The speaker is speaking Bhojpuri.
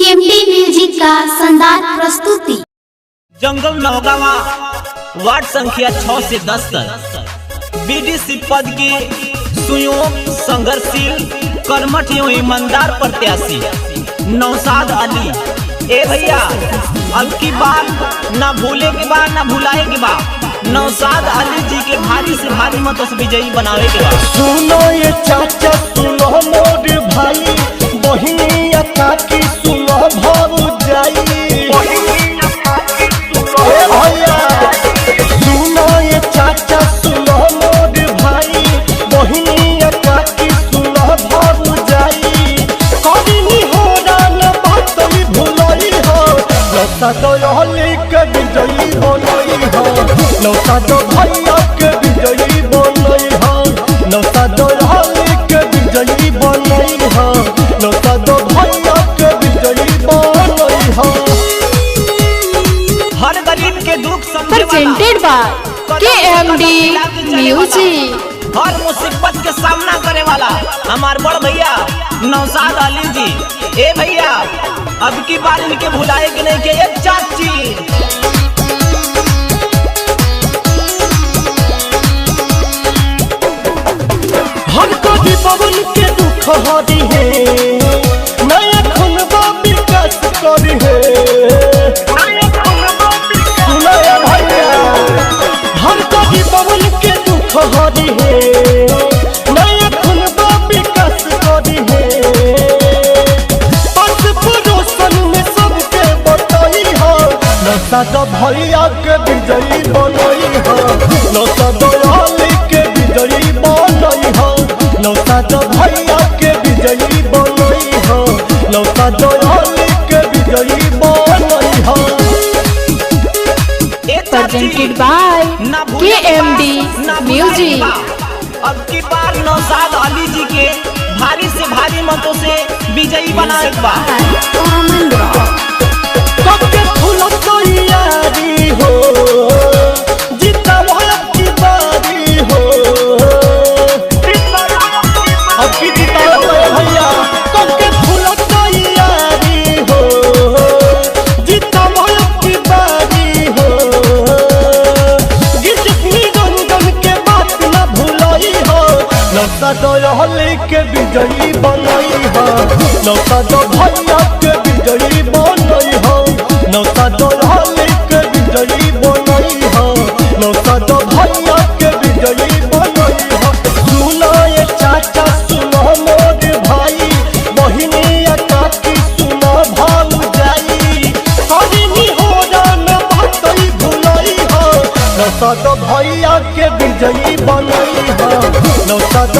केएमडी म्यूजिक का शानदार प्रस्तुति। जंगल नौगावा वार्ड संख्या 6 से 10 तक बीडीसी पद के सुयोग संघर्षशील कर्मठ एवं ईमानदार प्रत्याशी नौशाद अली। ए भैया, अब की बात ना भूले के बाद ना भुलाए के बाद नौशाद अली जी के भारी से भारी मतों से विजयी बनावे के बाद। सुनो ये चाचा, सुनो मोर भाई, बहिनिया काकी, सुनो भौजाई। भैया सुनो ये चाचा, सुनो मोर भाई, बहिनिया काकी, सुनो भौजाई। कभी हो न बात भूलई हो, नौशाद अली के विजयी बनई हो, नौशाद भैया के विजयी बनई हो, नौशाद अली के विजयी बनई हो, नौशाद भैया के विजयी बनई हो। हर गरीब के दुख समझे प्रेजेंटेड बाय केएमडी म्यूजिक। हर मुसीबत के सामना करे वाला हमार बड़ भैया नौशाद अली जी। ए भैया, अब की बार इनके भुलाए के नहीं के एक चाची। हर कभी पवन के दुख हरी है, नया खुनबा विकास करी है। सुनाया भैया, हर कभी पवन के दुख हरी है, नया खुनबा विकास करी है। पास पड़ोसन में सबके बताई हो, नौशाद भैया के विजयी बनई हो, नौशाद अली के विजयी बनई हो, नौशाद भैया के विजयी बनई हो, नौशाद अली के विजयी बनई हो। Presented by KMD music. अब की बार नौशाद अली जी के भारी से भारी मतों से विजयी बनाए बा। सबके फूल तैयारी हो, जीता भैया की बारी हो, अब की जीता भैया। सबके फूल तैयारी हो, जीता भैया की बारी हो। जिसनी रंगन के बात न भूलई हो, नौशाद अली के विजयी बनई हो, नौशाद भैया के विजयी बनई हो, नौशाद अली के विजयी बनई हो, नौशाद भैया के विजयी बनई हो। सुनो ये चाचा, सुनो मोर भाई, बहिनिया काकी, सुनो भौजाई। कभी हो न बात भूलई हो, नौशाद भैया के विजयी बनई हो, नौशाद